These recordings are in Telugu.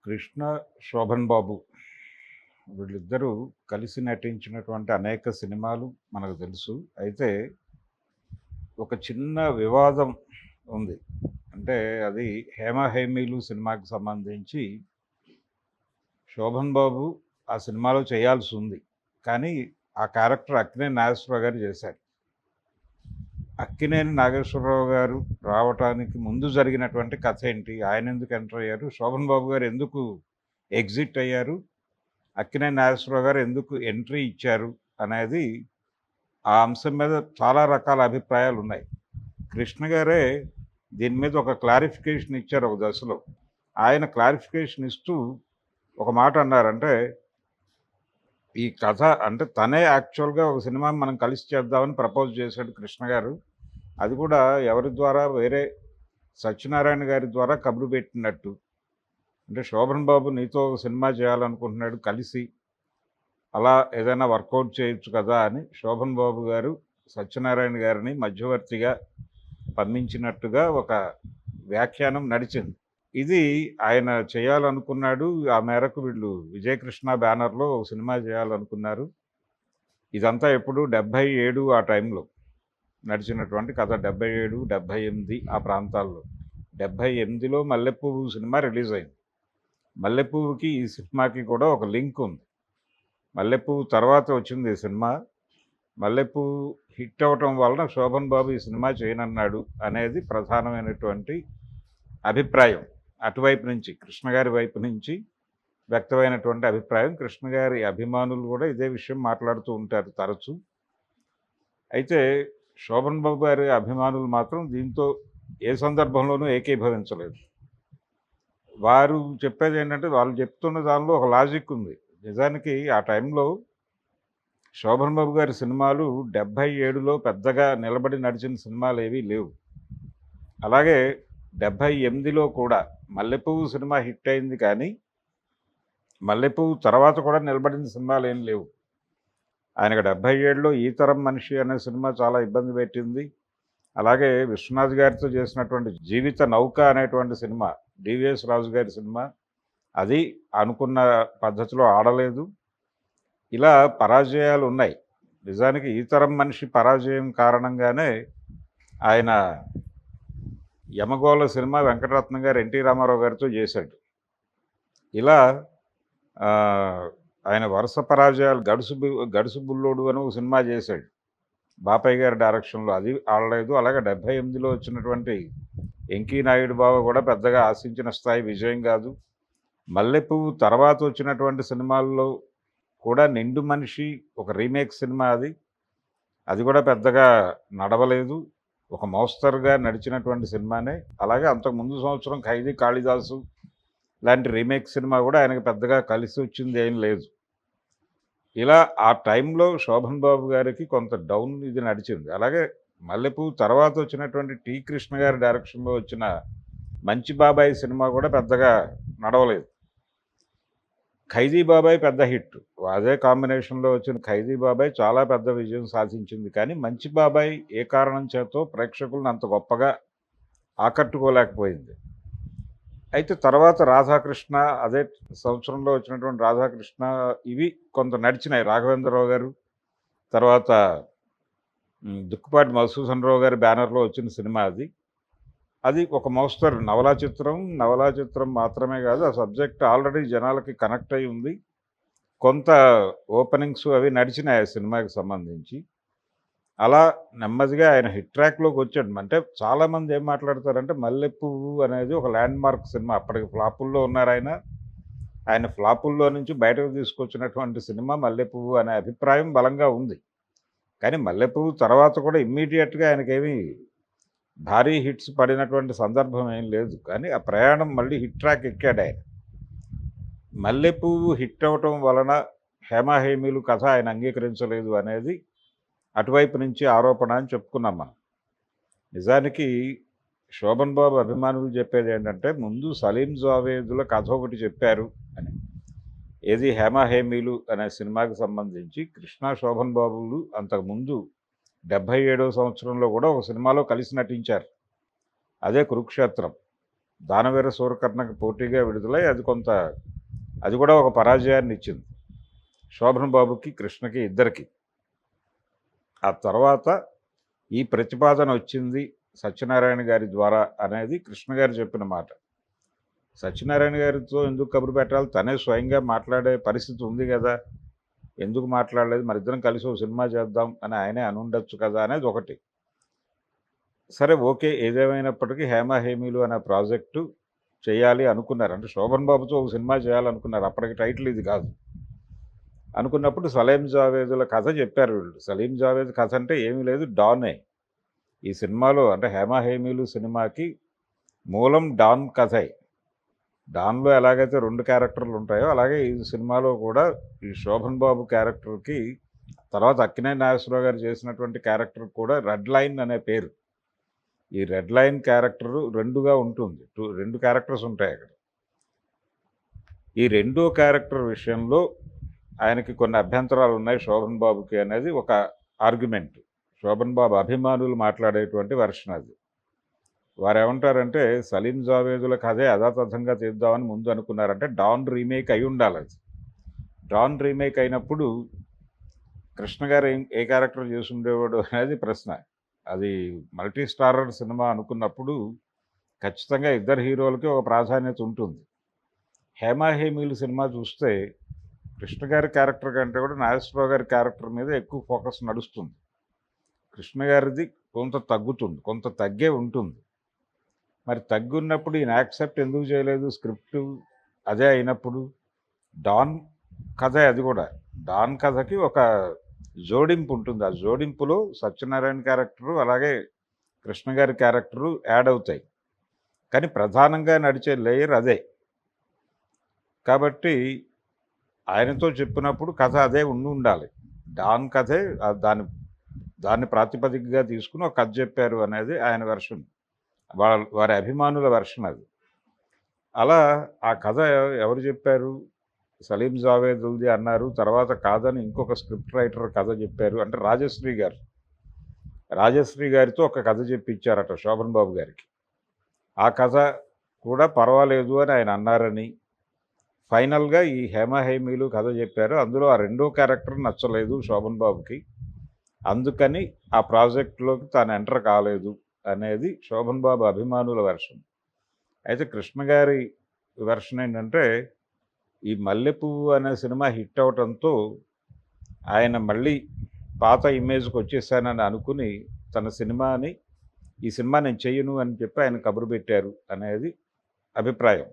కృష్ణ, శోభన్ బాబు వీళ్ళిద్దరూ కలిసి నటించినటువంటి అనేక సినిమాలు మనకు తెలుసు. అయితే ఒక చిన్న వివాదం ఉంది. అంటే అది 'హేమ హేమీలు' సినిమాకి సంబంధించి శోభన్ బాబు ఆ సినిమాలో చేయాల్సుంది. కానీ ఆ క్యారెక్టర్ అక్కినేని నాగేశ్వరరావు గారు చేశారు. అక్కినేని నాగేశ్వరరావు గారు రావటానికి ముందు జరిగినటువంటి కథ ఏంటి? ఆయనెందుకు ఎంటర్ అయ్యారు? శోభన్ బాబు గారు ఎందుకు ఎగ్జిట్ అయ్యారు? అక్కినేని నాగేశ్వరరావు గారు ఎందుకు ఎంట్రీ ఇచ్చారు అనేది ఆ అంశం మీద చాలా రకాల అభిప్రాయాలు ఉన్నాయి. కృష్ణ గారే దీని మీద ఒక క్లారిఫికేషన్ ఇచ్చారు ఒక దశలో. ఆయన క్లారిఫికేషన్ ఇస్తూ ఒక మాట అన్నారంటే, ఈ కథ అంటే తనే యాక్చువల్గా ఒక సినిమా మనం కలిసి చేద్దామని ప్రపోజ్ చేశాడు కృష్ణ గారు. అది కూడా ఎవరి ద్వారా, వేరే సత్యనారాయణ గారి ద్వారా కబురు పెట్టినట్టు. అంటే శోభన్ బాబు నీతో ఒక సినిమా చేయాలనుకుంటున్నాడు కలిసి, అలా ఏదైనా వర్కౌట్ చేయొచ్చు కదా అని శోభన్ బాబు గారు సత్యనారాయణ గారిని మధ్యవర్తిగా పంపించినట్టుగా ఒక వ్యాఖ్యానం నడిచింది. ఇది ఆయన చేయాలనుకున్నాడు. ఆ మేరకు వీళ్ళు విజయకృష్ణ బ్యానర్లో ఒక సినిమా చేయాలనుకున్నారు. ఇదంతా ఎప్పుడు 77 ఆ టైంలో నడిచినటువంటి కథ. 77, 78 ఆ ప్రాంతాల్లో. 78లో మల్లెపువ్వు సినిమా రిలీజ్ అయింది. మల్లెపువ్వుకి ఈ సినిమాకి కూడా ఒక లింక్ ఉంది. మల్లెపువ్వు తర్వాత వచ్చింది ఈ సినిమా. మల్లెపువ్వు హిట్ అవ్వటం వలన శోభన్ బాబు ఈ సినిమా చేయనన్నాడు అనేది ప్రధానమైనటువంటి అభిప్రాయం. అటువైపు నుంచి, కృష్ణ గారి వైపు నుంచి వ్యక్తమైనటువంటి అభిప్రాయం. కృష్ణ గారి అభిమానులు కూడా ఇదే విషయం మాట్లాడుతూ ఉంటారు తరచూ. అయితే శోభన్ బాబు గారి అభిమానులు మాత్రం దీంతో ఏ సందర్భంలోనూ ఏకీభవించలేదు. వారు చెప్పేది ఏంటంటే, వాళ్ళు చెప్తున్న దానిలో ఒక లాజిక్ ఉంది. నిజానికి ఆ టైంలో శోభన్ బాబు గారి సినిమాలు 77లో పెద్దగా నిలబడి నడిచిన సినిమాలు ఏవీ లేవు. అలాగే 78లో కూడా మల్లెపువ్వు సినిమా హిట్ అయింది, కానీ మల్లెపువ్వు తర్వాత కూడా నిలబడిన సినిమాలు ఏం లేవు. ఆయనకు 77లో ఈ తరం మనిషి అనే సినిమా చాలా ఇబ్బంది పెట్టింది. అలాగే విశ్వనాథ్ గారితో చేసినటువంటి జీవిత నౌక అనేటువంటి సినిమా, డివిఎస్ రాజు గారి సినిమా, అది అనుకున్న పద్ధతిలో ఆడలేదు. ఇలా పరాజయాలు ఉన్నాయి. నిజానికి ఈ తరం మనిషి పరాజయం కారణంగానే ఆయన యమగోళ సినిమా వెంకటరత్నం గారు ఎన్టీ రామారావు గారితో చేశాడు. ఇలా ఆ, ఆయన వరుస పరాజయాలు. గడుసు బుల్లోడు అని ఒక సినిమా చేశాడు బాపయ్య గారి డైరెక్షన్లో, అది ఆడలేదు. అలాగే 78లో వచ్చినటువంటి ఎంకీ నాయుడు బావ కూడా పెద్దగా ఆశించిన స్థాయి విజయం కాదు. మల్లెపువ్వు తర్వాత వచ్చినటువంటి సినిమాల్లో కూడా నిండు మనిషి ఒక రీమేక్ సినిమా, అది కూడా పెద్దగా నడవలేదు. ఒక మోస్తరుగా నడిచినటువంటి సినిమానే. అలాగే అంతకు ముందు సంవత్సరం ఖైదీ కాళిదాసు లాంటి రీమేక్ సినిమా కూడా ఆయనకు పెద్దగా కలిసి వచ్చింది ఏం లేదు. ఇలా ఆ టైంలో శోభన్ బాబు గారికి కొంత డౌన్ ఇది నడిచింది. అలాగే మల్లెపువ్వు తర్వాత వచ్చినటువంటి టి కృష్ణ గారి డైరెక్షన్లో వచ్చిన మంచి బాబాయ్ సినిమా కూడా పెద్దగా నడవలేదు. ఖైదీ బాబాయ్ పెద్ద హిట్. అదే కాంబినేషన్లో వచ్చిన ఖైదీ బాబాయ్ చాలా పెద్ద విజయం సాధించింది. కానీ మంచి బాబాయ్ ఏ కారణం చేతో ప్రేక్షకులను అంత గొప్పగా ఆకట్టుకోలేకపోయింది. అయితే తర్వాత రాధాకృష్ణ, అదే సంవత్సరంలో వచ్చినటువంటి రాధాకృష్ణ, ఇవి కొంత నడిచినాయి. రాఘవేంద్రరావు గారు తర్వాత దుక్కుపాటి మధుసూదన్ రావు గారి బ్యానర్లో వచ్చిన సినిమా అది ఒక మోస్తరు నవలా చిత్రం మాత్రమే కాదు, ఆ సబ్జెక్ట్ ఆల్రెడీ జనాలకి కనెక్ట్ అయి ఉంది. కొంత ఓపెనింగ్స్ అవి నడిచినాయి ఆ సినిమాకి సంబంధించి. అలా నెమ్మదిగా ఆయన హిట్ ట్రాక్లోకి వచ్చాడు. అంటే చాలామంది ఏం మాట్లాడతారంటే, మల్లెపువ్వు అనేది ఒక ల్యాండ్ మార్క్ సినిమా. అప్పటికి ఫ్లాపుల్లో ఉన్నారు ఆయన ఫ్లాపుల్లో నుంచి బయటకు తీసుకొచ్చినటువంటి సినిమా మల్లెపువ్వు అనే అభిప్రాయం బలంగా ఉంది. కానీ మల్లెపువ్వు తర్వాత కూడా ఇమ్మీడియట్గా ఆయనకేమీ భారీ హిట్స్ పడినటువంటి సందర్భం ఏం లేదు. కానీ ఆ ప్రయాణం మళ్ళీ హిట్ ట్రాక్ ఎక్కాడు ఆయన. మల్లెపువ్వు హిట్ అవ్వటం వలన హేమాహేమీలు కథ ఆయన అంగీకరించలేదు అనేది అటువైపు నుంచి ఆరోపణ అని చెప్పుకున్నాం మనం. నిజానికి శోభన్ బాబు అభిమానులు చెప్పేది ఏంటంటే, ముందు సలీం జావేదుల కథ ఒకటి చెప్పారు అని. ఏది హేమాహేమీలు అనే సినిమాకి సంబంధించి కృష్ణ శోభన్ బాబులు అంతకుముందు 77వ సంవత్సరంలో కూడా ఒక సినిమాలో కలిసి నటించారు. అదే కురుక్షేత్రం. దానవీర సూరకర్ణకి పోటీగా విడుదలై అది కూడా ఒక పరాజయాన్ని ఇచ్చింది శోభన్ బాబుకి, కృష్ణకి, ఇద్దరికి. ఆ తర్వాత ఈ ప్రతిపాదన వచ్చింది సత్యనారాయణ గారి ద్వారా అనేది కృష్ణ గారు చెప్పిన మాట. సత్యనారాయణ గారితో ఎందుకు కబురు పెట్టాలి, తనే స్వయంగా మాట్లాడే పరిస్థితి ఉంది కదా, ఎందుకు మాట్లాడలేదు, మరి ఇద్దరం కలిసి ఒక సినిమా చేద్దాం అని ఆయనే అనుండొచ్చు కదా అనేది ఒకటి. సరే ఓకే, ఏదేమైనప్పటికీ హేమ హేమీలు అనే ప్రాజెక్టు చేయాలి అనుకున్నారు. అంటే శోభన్ బాబుతో ఒక సినిమా చేయాలనుకున్నారు. అప్పటికి టైటిల్ ఇది కాదు. అనుకున్నప్పుడు సలీం జావేదుల కథ చెప్పారు వీళ్ళు. సలీం జావేద్ కథ అంటే ఏమీ లేదు, డానే. ఈ సినిమాలో అంటే హేమ హేమీలు సినిమాకి మూలం డాన్ కథే. డాన్లో ఎలాగైతే 2 క్యారెక్టర్లు ఉంటాయో అలాగే ఈ సినిమాలో కూడా ఈ శోభన్ బాబు క్యారెక్టర్కి తర్వాత అక్కినేని నాగేశ్వరరావు గారు చేసినటువంటి క్యారెక్టర్ కూడా రెడ్ లైన్ అనే పేరు. ఈ రెడ్ లైన్ క్యారెక్టర్ 2గా ఉంటుంది. 2 క్యారెక్టర్స్ ఉంటాయి అక్కడ. ఈ 2వ క్యారెక్టర్ విషయంలో ఆయనకి కొన్ని అభ్యంతరాలు ఉన్నాయి శోభన్ బాబుకి అనేది ఒక ఆర్గ్యుమెంట్. శోభన్ బాబు అభిమానులు మాట్లాడేటువంటి వెర్షన్ అది. వారు ఏమంటారంటే సలీం జావేదుల కథే యథాతథంగా తీద్దామని ముందు అనుకున్నారంటే డాన్ రీమేక్ అయి ఉండాలి అది. డాన్ రీమేక్ అయినప్పుడు కృష్ణ గారు ఏ క్యారెక్టర్ చేసి ఉండేవాడు అనేది ప్రశ్న. అది మల్టీ స్టారర్ సినిమా అనుకున్నప్పుడు ఖచ్చితంగా ఇద్దరు హీరోలకి ఒక ప్రాధాన్యత ఉంటుంది. హేమ హేమీలు సినిమా చూస్తే కృష్ణ గారి క్యారెక్టర్ కంటే కూడా నాగేశ్వరరావు గారి క్యారెక్టర్ మీద ఎక్కువ ఫోకస్ నడుస్తుంది. కృష్ణ గారిది కొంత తగ్గుతుంది, కొంత తగ్గే ఉంటుంది. మరి తగ్గున్నప్పుడు ఈయన యాక్సెప్ట్ ఎందుకు చేయలేదు, స్క్రిప్ట్ అదే అయినప్పుడు. డాన్ కథ అది కూడా. డాన్ కథకి ఒక జోడింపు ఉంటుంది. ఆ జోడింపులో సత్యనారాయణ క్యారెక్టరు అలాగే కృష్ణ గారి క్యారెక్టరు యాడ్ అవుతాయి. కానీ ప్రధానంగా నడిచే లేయర్ అదే. కాబట్టి ఆయనతో చెప్పినప్పుడు కథ అదే ఉండాలి. డాన్ కథే దాన్ని ప్రాతిపదికగా తీసుకుని ఒక కథ చెప్పారు అనేది ఆయన వెర్షన్, వారి అభిమానుల వెర్షన్ అది. అలా ఆ కథ ఎవరు చెప్పారు, సలీం జావేదుల్ది అన్నారు. తర్వాత కాదని ఇంకొక స్క్రిప్ట్ రైటర్ కథ చెప్పారు. అంటే రాజశ్రీ గారితో ఒక కథ చెప్పించారట శోభన్ బాబు గారికి. ఆ కథ కూడా పర్వాలేదు అని ఆయన అన్నారని ఫైనల్గా ఈ హేమ హేమీలు కథ చెప్పారు. అందులో ఆ 2వ క్యారెక్టర్ నచ్చలేదు శోభన్ బాబుకి, అందుకని ఆ ప్రాజెక్టులోకి తాను ఎంటర్ కాలేదు అనేది శోభన్ బాబు అభిమానుల వెర్షన్. అయితే కృష్ణ గారి వెర్షన్ ఏంటంటే ఈ మల్లెపువ్వు అనే సినిమా హిట్ అవటంతో ఆయన మళ్ళీ పాత ఇమేజ్కి వచ్చేసానని అనుకుని ఈ సినిమా నేను చెయ్యను అని చెప్పి ఆయన కబురు పెట్టారు అనేది అభిప్రాయం.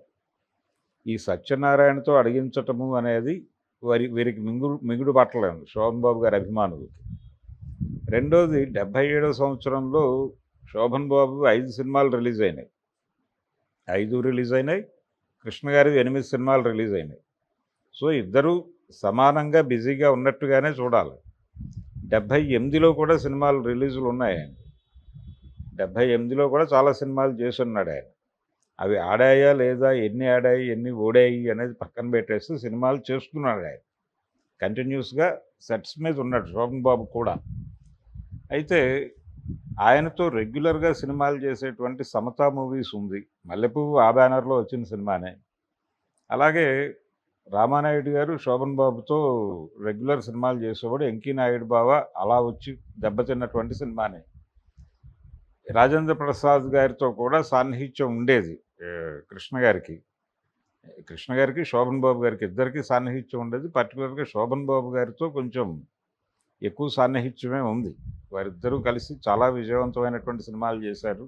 ఈ సత్యనారాయణతో అడిగించటము అనేది వీరికి మిగుడు పట్టలేదు శోభన్ బాబు గారి అభిమానులకి. రెండోది 77వ సంవత్సరంలో శోభన్ బాబు 5 సినిమాలు రిలీజ్ అయినాయి. 5 రిలీజ్ అయినాయి. కృష్ణ గారి 8 సినిమాలు రిలీజ్ అయినాయి. సో ఇద్దరూ సమానంగా బిజీగా ఉన్నట్టుగానే చూడాలి. 78లో కూడా సినిమాలు రిలీజులు ఉన్నాయి ఆయన. 78లో కూడా చాలా సినిమాలు చేసి ఉన్నాడు ఆయన. అవి ఆడాయా లేదా, ఎన్ని ఆడాయి ఎన్ని ఓడాయి అనేది పక్కన పెట్టేసి సినిమాలు చేస్తున్నాడు ఆయన. కంటిన్యూస్గా సెట్స్ మీద ఉన్నాడు శోభన్ బాబు కూడా. అయితే ఆయనతో రెగ్యులర్గా సినిమాలు చేసేటువంటి సమతా మూవీస్ ఉంది. మల్లెపువ్వు ఆ బ్యానర్లో వచ్చిన సినిమానే. అలాగే రామానాయుడు గారు శోభన్ బాబుతో రెగ్యులర్ సినిమాలు చేసేవాడు. ఎంకీ నాయుడు బావ అలా వచ్చి దెబ్బతిన్నటువంటి సినిమానే. రాజేంద్ర ప్రసాద్ గారితో కూడా సాన్నిహిత్యం ఉండేది కృష్ణ గారికి శోభన్ బాబు గారికి ఇద్దరికి సాన్నిహిత్యం ఉండేది. పర్టికులర్గా శోభన్ బాబు గారితో కొంచెం ఎక్కువ సాన్నిహిత్యమే ఉంది. వారిద్దరూ కలిసి చాలా విజయవంతమైనటువంటి సినిమాలు చేశారు.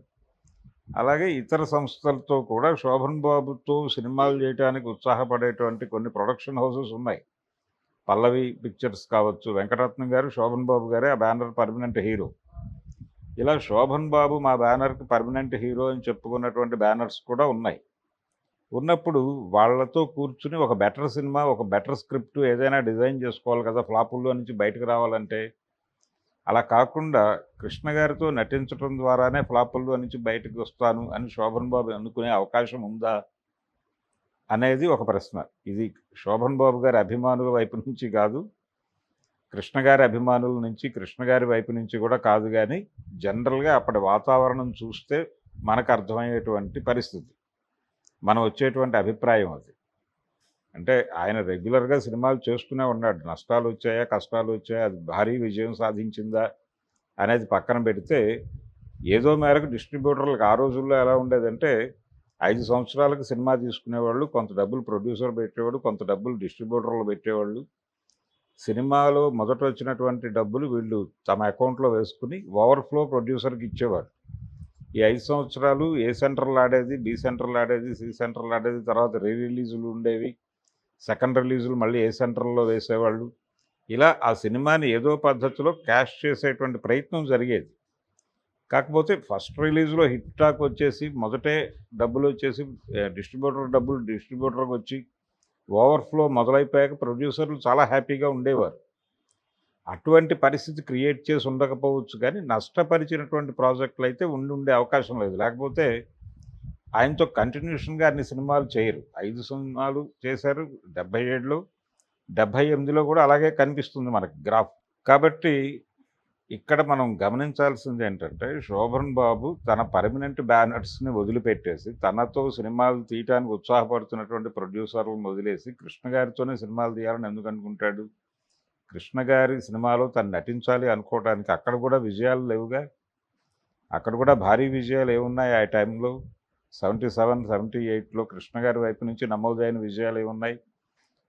అలాగే ఇతర సంస్థలతో కూడా శోభన్ బాబుతో సినిమాలు చేయడానికి ఉత్సాహపడేటువంటి కొన్ని ప్రొడక్షన్ హౌసెస్ ఉన్నాయి. పల్లవి పిక్చర్స్ కావచ్చు, వెంకటరత్నం గారు శోభన్ బాబు గారే ఆ బ్యానర్ పర్మనెంట్ హీరో. ఇలా శోభన్ బాబు మా బ్యానర్కి పర్మనెంట్ హీరో అని చెప్పుకున్నటువంటి బ్యానర్స్ కూడా ఉన్నాయి. ఉన్నప్పుడు వాళ్ళతో కూర్చుని ఒక బెటర్ సినిమా, ఒక బెటర్ స్క్రిప్ట్ ఏదైనా డిజైన్ చేసుకోవాలి కదా ఫ్లాపుల్లో నుంచి బయటకు రావాలంటే. అలా కాకుండా కృష్ణ గారితో నటించడం ద్వారానే ఫ్లాపుల్లో నుంచి బయటకు వస్తాను అని శోభన్ బాబు అనుకునే అవకాశం ఉందా అనేది ఒక ప్రశ్న. ఇది శోభన్ బాబు గారి అభిమానుల వైపు నుంచి కాదు, కృష్ణ గారి అభిమానుల నుంచి, కృష్ణ గారి వైపు నుంచి కూడా కాదు. కానీ జనరల్గా అప్పటి వాతావరణం చూస్తే మనకు అర్థమయ్యేటువంటి పరిస్థితి. మనం వచ్చేటువంటి అభిప్రాయం అది. అంటే ఆయన రెగ్యులర్‌గా సినిమాలు చేస్తూనే ఉన్నాడు. నష్టాలొచ్చాయా, కష్టాలొచ్చాయా, అది భారీ విజయం సాధించిందా అనేది పక్కన పెడితే, ఏదో మేరకు డిస్ట్రిబ్యూటర్‌లకి ఆ రోజుల్లో ఎలా ఉండేదంటే, 5 సంవత్సరాలకు సినిమా తీసుకునేవాళ్ళు. కొంత డబ్బులు ప్రొడ్యూసర్ పెట్టేవాడు. కొంత డబ్బులు డిస్ట్రిబ్యూటర్లు పెట్టేవాళ్ళు. సినిమాలో మొదట వచ్చినటువంటి డబ్బులు వీళ్ళు తమ అకౌంట్‌లో వేసుకొని ఓవర్‌ఫ్లో ప్రొడ్యూసర్‌కి ఇచ్చేవారు. ఈ 5 సంవత్సరాలు ఏ సెంటర్‌లో ఆడేది, బి సెంటర్‌లో ఆడేది, సి సెంటర్‌లో ఆడేది. తర్వాత రీ రిలీజులు ఉండేవి. సెకండ్ రిలీజులు మళ్ళీ ఏ సెంటర్‌లో వేసేవాళ్ళు. ఇలా ఆ సినిమాని ఏదో పద్ధతిలో క్యాష్ చేసేటువంటి ప్రయత్నం జరిగేది. కాకపోతే ఫస్ట్ రిలీజ్‌లో హిట్ టాక్ వచ్చేసి మొదటే డబ్బులొచ్చేసి డిస్ట్రిబ్యూటర్ డబ్బులు డిస్ట్రిబ్యూటర్‌కొచ్చి ఓవర్‌ఫ్లో మొదలైపోయాక ప్రొడ్యూసర్లు చాలా హ్యాపీగా ఉండేవారు. అటువంటి పరిస్థితి క్రియేట్ చేసి ఉండకపోవచ్చు కానీ, నష్టపరిచినటువంటి ప్రాజెక్టులయితే ఉండుండే అవకాశం లేదు. లేకపోతే ఆయనతో కంటిన్యూషన్‌గా అన్ని సినిమాలు చేయరు. 5 సినిమాలు చేశారు 77లో, 78లో కూడా అలాగే కనిపిస్తుంది మనకి గ్రాఫ్. కాబట్టి ఇక్కడ మనం గమనించాల్సింది ఏంటంటే, శోభన్ బాబు తన పర్మనెంట్ బ్యానర్స్‌ని వదిలిపెట్టేసి, తనతో సినిమాలు తీయటానికి ఉత్సాహపడుతున్నటువంటి ప్రొడ్యూసర్లను వదిలేసి, కృష్ణ గారితోనే సినిమాలు తీయాలని ఎందుకు అనుకుంటాడు? కృష్ణ గారి సినిమాలో తను నటించాలి అనుకోవడానికి అక్కడ కూడా విజయాలు లేవుగా. అక్కడ కూడా భారీ విజయాలు ఏమున్నాయి ఆ టైంలో? 77, 78లో కృష్ణ గారి వైపు నుంచి నమోదైన విజయాలు ఏమున్నాయి?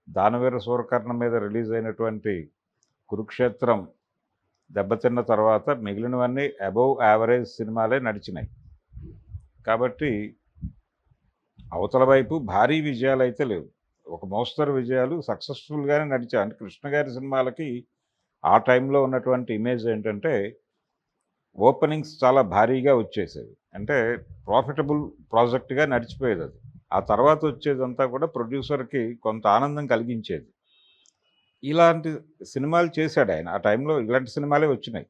దానవీర సూరకర్ణ మీద రిలీజ్ అయినటువంటి కురుక్షేత్రం దెబ్బతిన్న తర్వాత మిగిలినవన్నీ అబోవ్ యావరేజ్ సినిమాలే నడిచినాయి. కాబట్టి అవతల వైపు భారీ విజయాలైతే లేవు. ఒక మోస్తరు విజయాలు సక్సెస్ఫుల్‌గానే నడిచాయి. అంటే కృష్ణ గారి సినిమాలకి ఆ టైంలో ఉన్నటువంటి ఇమేజ్ ఏంటంటే, ఓపెనింగ్స్ చాలా భారీగా వచ్చేసేవి. అంటే ప్రాఫిటబుల్ ప్రాజెక్ట్‌గా నడిచిపోయేదది. ఆ తర్వాత వచ్చేదంతా కూడా ప్రొడ్యూసర్‌కి కొంత ఆనందం కలిగించేది. ఇలాంటి సినిమాలు చేశాడాయన. ఆ టైంలో ఇలాంటి సినిమాలే వచ్చినాయి.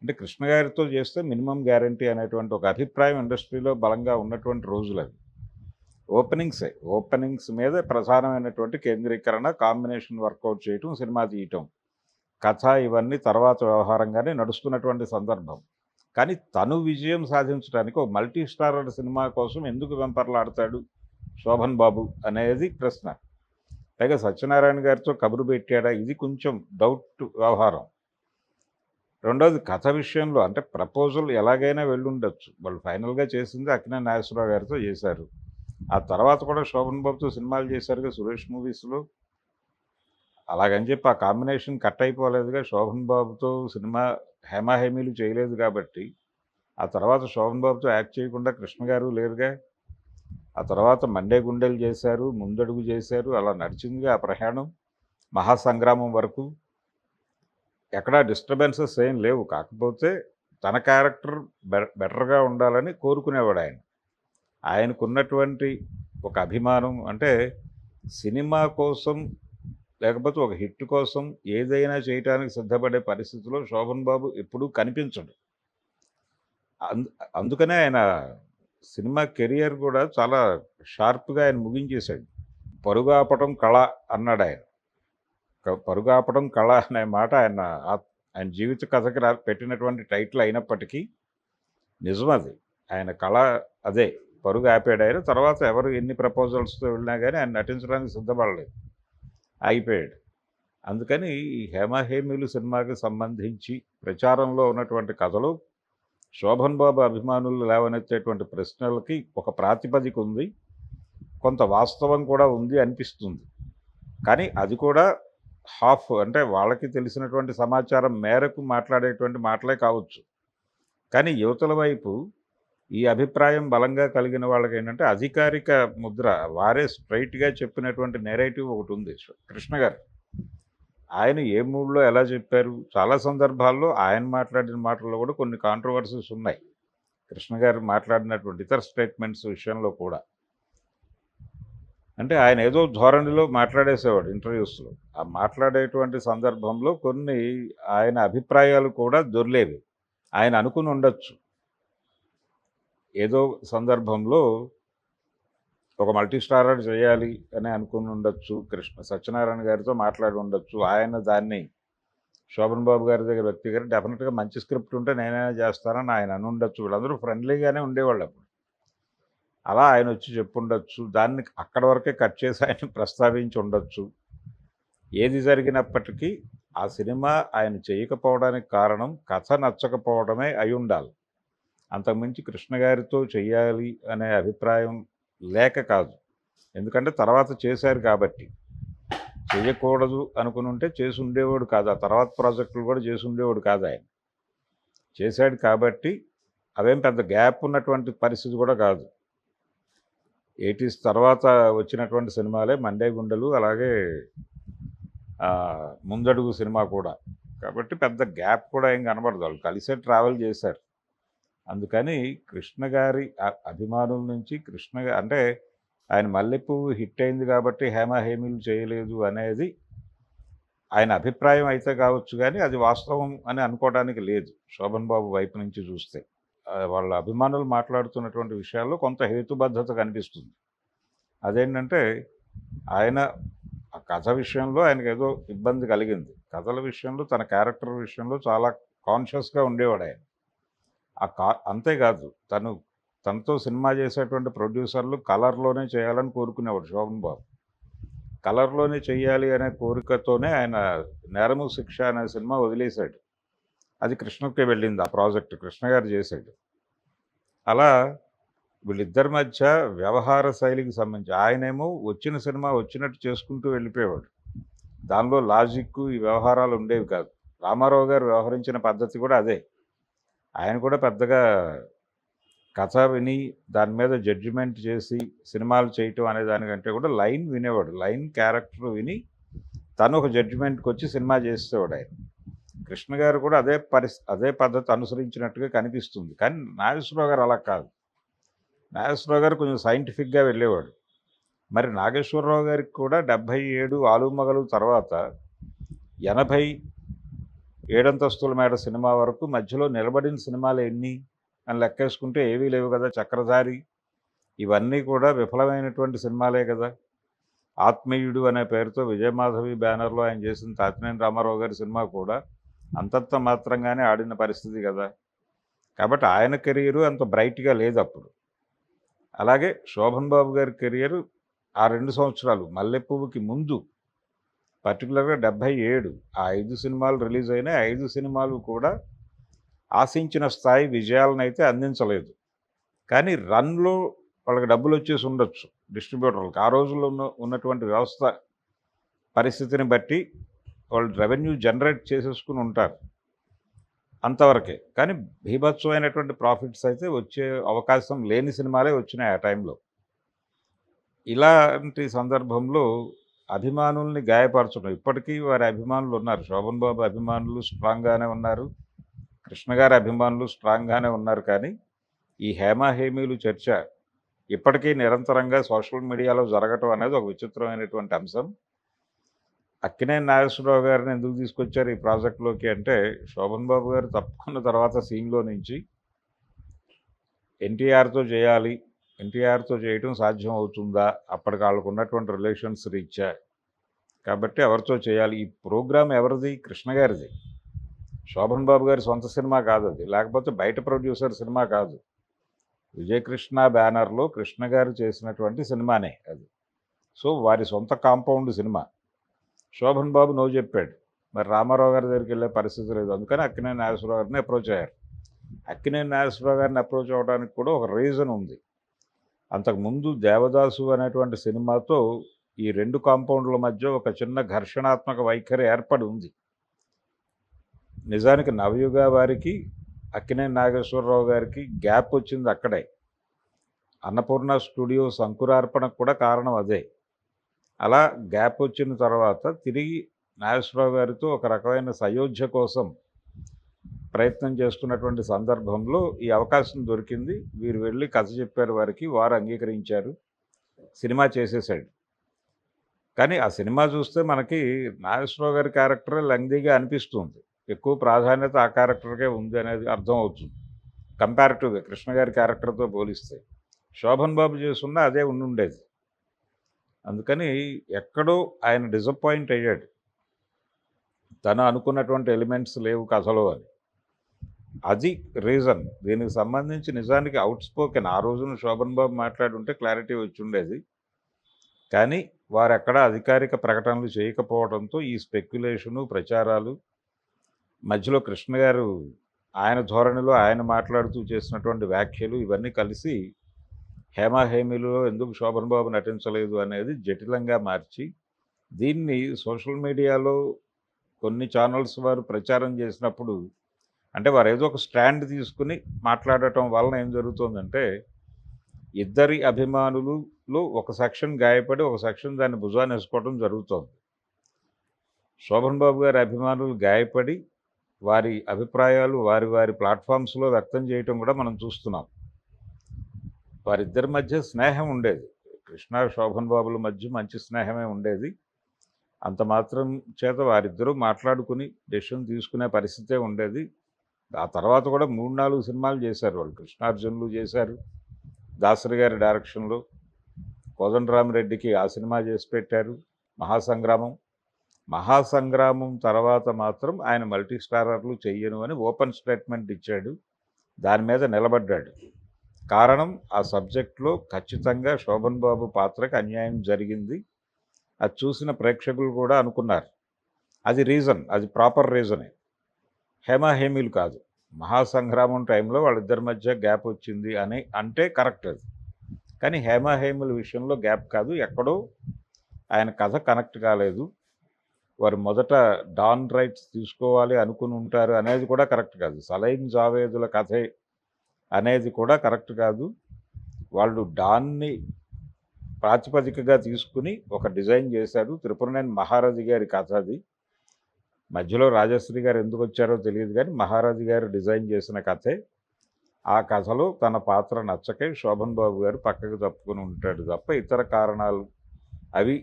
అంటే కృష్ణ గారితో చేస్తే మినిమమ్ గ్యారంటీ అనేటువంటి ఒక అభిప్రాయం ఇండస్ట్రీలో బలంగా ఉన్నటువంటి రోజులవి. ఓపెనింగ్స్ మీద ప్రధానమైనటువంటి కేంద్రీకరణ, కాంబినేషన్ వర్కౌట్ చేయటం, సినిమా తీయటం, కథ ఇవన్నీ తర్వాత వ్యవహారంగానే నడుస్తున్నటువంటి సందర్భం. కానీ తను విజయం సాధించడానికి ఒక మల్టీ స్టారర్ సినిమా కోసం ఎందుకు వెంపర్లాడతాడు శోభన్ బాబు అనేది ప్రశ్న. పైగా సత్యనారాయణ గారితో కబురు పెట్టాడా? ఇది కొంచెం డౌట్ వ్యవహారం. రెండోది కథ విషయంలో అంటే ప్రపోజల్ ఎలాగైనా వెళ్ళుండొచ్చు. వాళ్ళు ఫైనల్‌గా చేసింది అక్కినేని నాగేశ్వరరావు గారితో చేశారు. ఆ తర్వాత కూడా శోభన్ బాబుతో సినిమాలు చేశారుగా సురేష్ మూవీస్‌లో. అలాగని చెప్పి ఆ కాంబినేషన్ కట్ అయిపోలేదుగా. శోభన్ బాబుతో సినిమా హేమాహేమీలు చేయలేదు కాబట్టి, ఆ తర్వాత శోభన్ బాబుతో యాక్ట్ చేయకుండా కృష్ణ గారు లేరుగా. ఆ తర్వాత మండే గుండెలు చేశారు, ముందడుగు చేశారు. అలా నడిచిందిగా ఆ ప్రయాణం. మహాసంగ్రామం వరకు. ఎక్కడా డిస్టర్బెన్సెస్ ఏం లేవు. కాకపోతే తన క్యారెక్టర్ బెటర్‌గా ఉండాలని కోరుకునేవాడాయన. ఆయనకున్నటువంటి ఒక అభిమానం అంటే సినిమా కోసం లేకపోతే ఒక హిట్ కోసం ఏదైనా చేయటానికి సిద్ధపడే పరిస్థితిలో శోభన్ బాబు ఎప్పుడూ కనిపించడు. అందుకనే ఆయన సినిమా కెరియర్ కూడా చాలా షార్ప్‌గా ఆయన ముగించేశాడు. పరుగాపటం కళ అన్నాడాయన. పరుగాపటం కళ అనే మాట ఆయన జీవిత కథకి పెట్టినటువంటి టైటిల్ అయినప్పటికీ నిజమది. ఆయన కళ అదే. పరుగు ఆపాడాయన. తర్వాత ఎవరు ఎన్ని ప్రపోజల్స్‌తో వెళ్ళినా గానీ ఆయన నటించడానికి సిద్ధపడలేదు. ఆగిపోయాడు. అందుకని ఈ హేమాహేమీలు సినిమాకి సంబంధించి ప్రచారంలో ఉన్నటువంటి కథలో శోభన్ బాబు అభిమానులు లేవనెత్తేటువంటి ప్రశ్నలకి ఒక ప్రాతిపదిక ఉంది. కొంత వాస్తవం కూడా ఉంది అనిపిస్తుంది. కానీ అది కూడా హాఫ్ అంటే వాళ్ళకి తెలిసినటువంటి సమాచారం మేరకు మాట్లాడేటువంటి మాటలే కావచ్చు. కానీ యువతల వైపు ఈ అభిప్రాయం బలంగా కలిగిన వాళ్ళకేంటంటే అధికారిక ముద్ర వారే స్ట్రెయిట్‌గా చెప్పినటువంటి నేరేటివ్ ఒకటుంది కృష్ణ గారు. ఆయన ఏ మూడ్‌లో ఎలా చెప్పారు? చాలా సందర్భాల్లో ఆయన మాట్లాడిన మాటల్లో కూడా కొన్ని కాంట్రోవర్సీస్ ఉన్నాయి. కృష్ణ గారు మాట్లాడినటువంటి ఇతర స్టేట్మెంట్స్ విషయంలో కూడా. అంటే ఆయన ఏదో ధోరణిలో మాట్లాడేసేవాడు ఇంటర్వ్యూస్‌లో. ఆ మాట్లాడేటువంటి సందర్భంలో కొన్ని ఆయన అభిప్రాయాలు కూడా దొర్లేవి. ఆయన అనుకుని ఉండొచ్చు. ఏదో సందర్భంలో ఒక మల్టీ స్టారర్ చేయాలి అని అనుకుని ఉండొచ్చు. సత్యనారాయణ గారితో మాట్లాడి ఉండొచ్చు. ఆయన దాన్ని శోభన్ బాబు గారి దగ్గర వ్యక్తిగత డెఫినెట్‌గా మంచి స్క్రిప్ట్ ఉంటే నేనైనా చేస్తానని ఆయన అనుండొచ్చు. వీళ్ళందరూ ఫ్రెండ్లీగానే ఉండేవాళ్ళు అప్పుడు. అలా ఆయన వచ్చి చెప్పుండొచ్చు. దాన్ని అక్కడి వరకే కట్ చేసి ఆయన ప్రస్తావించి ఉండొచ్చు. ఏది జరిగినప్పటికీ ఆ సినిమా ఆయన చేయకపోవడానికి కారణం కథ నచ్చకపోవడమే అయ్యుండాలి. అంతకుమించి కృష్ణ గారితో చెయ్యాలి అనే అభిప్రాయం లేక కాదు. ఎందుకంటే తర్వాత చేశారు కాబట్టి. చెయ్యకూడదు అనుకునుంటే చేసుండేవాడు కాదు. ఆ తర్వాత ప్రాజెక్టులు కూడా చేసుండేవాడు కాదు ఆయన. చేశాడు కాబట్టి అవేం పెద్ద గ్యాప్ ఉన్నటువంటి పరిస్థితి కూడా కాదు. 80s తర్వాత వచ్చినటువంటి సినిమాలే 'మండే గుండెలు' అలాగే 'ముందడుగు' సినిమా కూడా. కాబట్టి పెద్ద గ్యాప్ కూడా ఏం కనబడదు. వాళ్ళు కలిసే ట్రావెల్ చేశారు. అందుకని కృష్ణ గారి అభిమానుల నుంచి అంటే ఆయన 'మల్లెపువ్వు' హిట్ అయింది కాబట్టి 'హేమ హేమీలు' చేయలేదు అనేది ఆయన అభిప్రాయం అయితే కావచ్చు కానీ అది వాస్తవం అని అనుకోవడానికి లేదు. శోభన్ బాబు వైపు నుంచి చూస్తే. వాళ్ళ అభిమానులు మాట్లాడుతున్నటువంటి విషయాల్లో కొంత హేతుబద్ధత కనిపిస్తుంది. అదేంటంటే ఆయన ఆ కథ విషయంలో ఆయనకు ఏదో ఇబ్బంది కలిగింది. కథల విషయంలో తన క్యారెక్టర్ విషయంలో చాలా కాన్షియస్గా ఉండేవాడు ఆయన. అంతేకాదు తనతో సినిమా చేసేటువంటి ప్రొడ్యూసర్లు కలర్లోనే చేయాలని కోరుకునేవాడు శోభన్ బాబు. కలర్లోనే చెయ్యాలి అనే కోరికతోనే ఆయన 'నేరము శిక్ష' అనే సినిమా వదిలేశాడు. అది కృష్ణకే వెళ్ళింది. ఆ ప్రాజెక్ట్ కృష్ణ గారు చేశాడు. అలా వీళ్ళిద్దరి మధ్య వ్యవహార శైలికి సంబంధించి ఆయనేమో వచ్చిన సినిమా వచ్చినట్టు చేసుకుంటూ వెళ్ళిపోయేవాడు. దానిలో లాజిక్ ఈ వ్యవహారాలు ఉండేవి కాదు. రామారావు గారు వ్యవహరించిన పద్ధతి కూడా అదే. ఆయన కూడా పెద్దగా కథ విని దాని మీద జడ్జిమెంట్ చేసి సినిమాలు చేయటం అనే దానికంటే కూడా లైన్ వినేవాడు. లైన్ క్యారెక్టర్ విని తను ఒక జడ్జిమెంట్కి వచ్చి సినిమా చేసేవాడు ఆయన. కృష్ణ గారు కూడా అదే పద్ధతి అనుసరించినట్టుగా కనిపిస్తుంది. కానీ నాగేశ్వరరావు గారు అలా కాదు. నాగేశ్వరరావు గారు కొంచెం సైంటిఫిక్గా వెళ్ళేవాడు. మరి నాగేశ్వరరావు గారికి కూడా 77 ఆలుమగలు తర్వాత 80 ఏడంతస్తుల మేడ సినిమా వరకు మధ్యలో నిలబడిన సినిమాలు ఎన్ని అని లెక్కేసుకుంటే ఏవీ లేవు కదా. చక్రధారి ఇవన్నీ కూడా విఫలమైనటువంటి సినిమాలే కదా. ఆత్మీయుడు అనే పేరుతో విజయమాధవి బ్యానర్లో ఆయన చేసిన తాతినేని రామారావు గారి సినిమా కూడా అంతంత మాత్రంగానే ఆడిన పరిస్థితి కదా. కాబట్టి ఆయన కెరీరు అంత బ్రైట్గా లేదు అప్పుడు. అలాగే శోభన్ బాబు గారి కెరియరు ఆ 2 సంవత్సరాలు మల్లెపువ్వుకి ముందు పర్టికులర్గా 77 ఆ 5 సినిమాలు రిలీజ్ అయినాయి. 5 సినిమాలు కూడా ఆశించిన స్థాయి విజయాలను అయితే అందించలేదు. కానీ రన్లో వాళ్ళకి డబ్బులు వచ్చేసి ఉండొచ్చు డిస్ట్రిబ్యూటర్లకు. ఆ రోజుల్లో ఉన్నటువంటి వ్యవస్థ పరిస్థితిని బట్టి వాళ్ళు రెవెన్యూ జనరేట్ చేసేసుకుని ఉంటారు అంతవరకే. కానీ బీభత్సమైనటువంటి ప్రాఫిట్స్ అయితే వచ్చే అవకాశం లేని సినిమాలే వచ్చినాయి ఆ టైంలో. ఇలాంటి సందర్భంలో అభిమానుల్ని గాయపరచడం, ఇప్పటికీ వారి అభిమానులు ఉన్నారు. శోభన్ బాబు అభిమానులు స్ట్రాంగ్గానే ఉన్నారు, కృష్ణ గారి అభిమానులు స్ట్రాంగ్గానే ఉన్నారు. కానీ ఈ హేమ హేమీలు చర్చ ఇప్పటికీ నిరంతరంగా సోషల్ మీడియాలో జరగటం అనేది ఒక విచిత్రమైనటువంటి అంశం. అక్కినేని నాగేశ్వరరావు గారిని ఎందుకు తీసుకొచ్చారు ఈ ప్రాజెక్టులోకి అంటే, శోభన్ బాబు గారు తప్పుకున్న తర్వాత సీన్లో నుంచి ఎన్టీఆర్తో చేయాలి, ఎన్టీఆర్తో చేయటం సాధ్యం అవుతుందా, అప్పటికి వాళ్ళకు ఉన్నటువంటి రిలేషన్స్ రీత్యా, కాబట్టి ఎవరితో చేయాలి. ఈ ప్రోగ్రాం ఎవరిది? కృష్ణ గారిది. శోభన్ బాబు గారి సొంత సినిమా కాదు అది, లేకపోతే బయట ప్రొడ్యూసర్ సినిమా కాదు. విజయకృష్ణ బ్యానర్లో కృష్ణ గారు చేసినటువంటి సినిమానే అది. సో వారి సొంత కాంపౌండ్ సినిమా. శోభన్ బాబు నో చెప్పాడు. మరి రామారావు గారి దగ్గరికి వెళ్ళే పరిస్థితి లేదు. అందుకని అక్కినేని నాగేశ్వరరావు గారిని అప్రోచ్ అయ్యారు. అక్కినేని నాగేశ్వరరావు గారిని అప్రోచ్ అవ్వడానికి కూడా ఒక రీజన్ ఉంది. అంతకుముందు దేవదాసు అనేటువంటి సినిమాతో ఈ 2 కాంపౌండ్ల మధ్య ఒక చిన్న ఘర్షణాత్మక వైఖరి ఏర్పడి ఉంది. నిజానికి నవయుగ వారికి అక్కినేని నాగేశ్వరరావు గారికి గ్యాప్ వచ్చింది అక్కడే. అన్నపూర్ణ స్టూడియోస్ అంకురార్పణకు కూడా కారణం అదే. అలా గ్యాప్ వచ్చిన తర్వాత తిరిగి నాగేశ్వరరావు గారితో ఒక రకమైన సయోధ్య కోసం ప్రయత్నం చేస్తున్నటువంటి సందర్భంలో ఈ అవకాశం దొరికింది. వీరు వెళ్ళి కథ చెప్పారు వారికి, వారు అంగీకరించారు, సినిమా చేసేసాడు. కానీ ఆ సినిమా చూస్తే మనకి నాగేశ్వరరావు గారి క్యారెక్టరే లెంగ్దీగా అనిపిస్తుంది. ఎక్కువ ప్రాధాన్యత ఆ క్యారెక్టర్కే ఉంది అనేది అర్థం అవుతుంది కంపారిటివ్గా కృష్ణ గారి క్యారెక్టర్తో పోలిస్తే. శోభన్ బాబు చేస్తున్నా అదే ఉండుండేది. అందుకని ఎక్కడో ఆయన డిసప్పాయింట్ అయ్యాడు, తను అనుకున్నటువంటి ఎలిమెంట్స్ లేవు కథలో అని. అది రీజన్. దీనికి సంబంధించి నిజానికి ఔట్‌స్పోకెన్ ఆ రోజున శోభన్ బాబు మాట్లాడుంటే క్లారిటీ వచ్చుండేది. కానీ వారెక్కడా అధికారిక ప్రకటనలు చేయకపోవడంతో ఈ స్పెక్యులేషను, ప్రచారాలు మధ్యలో కృష్ణ గారు ఆయన ధోరణిలో ఆయన మాట్లాడుతూ చేసినటువంటి వ్యాఖ్యలు ఇవన్నీ కలిసి హేమాహేమీలలో ఎందుకు శోభన్ బాబు నటించలేదు అనేది జటిలంగా మార్చి, దీన్ని సోషల్ మీడియాలో కొన్ని ఛానల్స్ వారు ప్రచారం చేసినప్పుడు అంటే వారేదో ఒక స్టాండ్ తీసుకుని మాట్లాడటం వలన ఏం జరుగుతుందంటే, ఇద్దరి అభిమానులలో ఒక సెక్షన్ గాయపడి, ఒక సెక్షన్ దాన్ని భుజానేసుకోవడం జరుగుతోంది. శోభన్ బాబు గారి అభిమానులు గాయపడి, వారి అభిప్రాయాలు వారి వారి ప్లాట్‌ఫామ్స్‌లో వ్యక్తం చేయటం కూడా మనం చూస్తున్నాం. వారిద్దరి మధ్య స్నేహం ఉండేది. కృష్ణ, శోభన్ బాబుల మధ్య మంచి స్నేహమే ఉండేది. అంత మాత్రం చేత వారిద్దరూ మాట్లాడుకుని డెసిషన్ తీసుకునే పరిస్థితే ఉండేది. ఆ తర్వాత కూడా 3, 4 సినిమాలు చేశారు వాళ్ళు. కృష్ణార్జునులు చేశారు. దాసరి గారి డైరెక్షన్‌లో. కోదండరామిరెడ్డికి ఆ సినిమా చేసి పెట్టారు. మహాసంగ్రామం. మహాసంగ్రామం తర్వాత మాత్రం ఆయన మల్టీ స్టారర్లు చెయ్యను అని ఓపెన్ స్టేట్మెంట్ ఇచ్చాడు. దాని మీద నిలబడ్డాడు. కారణం ఆ సబ్జెక్ట్‌లో ఖచ్చితంగా శోభన్ బాబు పాత్రకి అన్యాయం జరిగింది. అది చూసిన ప్రేక్షకులు కూడా అనుకున్నారు. అది రీజన్. అది ప్రాపర్ రీజనే. హేమాహేమీలు కాదు. మహాసంగ్రామం టైంలో వాళ్ళిద్దరి మధ్య గ్యాప్ వచ్చింది అని అంటే కరెక్ట్ అది. కానీ హేమాహేమీల విషయంలో గ్యాప్ కాదు. ఎక్కడో ఆయన కథ కనెక్ట్ కాలేదు. వారు మొదట డాన్ రైట్స్ తీసుకోవాలి అనుకుని ఉంటారు అనేది కూడా కరెక్ట్ కాదు. సలైన్ జావేదుల కథే అనేది కూడా కరెక్ట్ కాదు. వాళ్ళు డాన్‌ని ప్రాతిపదికగా తీసుకుని ఒక డిజైన్ చేశారు. త్రిపురనేని మహారథి గారి కథ అది. మధ్యలో రాజశ్రీ గారు ఎందుకొచ్చారో తెలియదు కానీ మహారాజు గారు డిజైన్ చేసిన కథే. ఆ కథలో తన పాత్ర నచ్చకే శోభన్ బాబు గారు పక్కకు తప్పుకొని ఉంటాడు తప్ప ఇతర కారణాలు అవి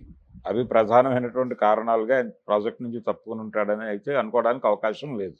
అవి ప్రధానమైనటువంటి కారణాలుగా ఆయన ప్రాజెక్ట్ నుంచి తప్పుకొని ఉంటాడని అయితే అనుకోవడానికి అవకాశం లేదు.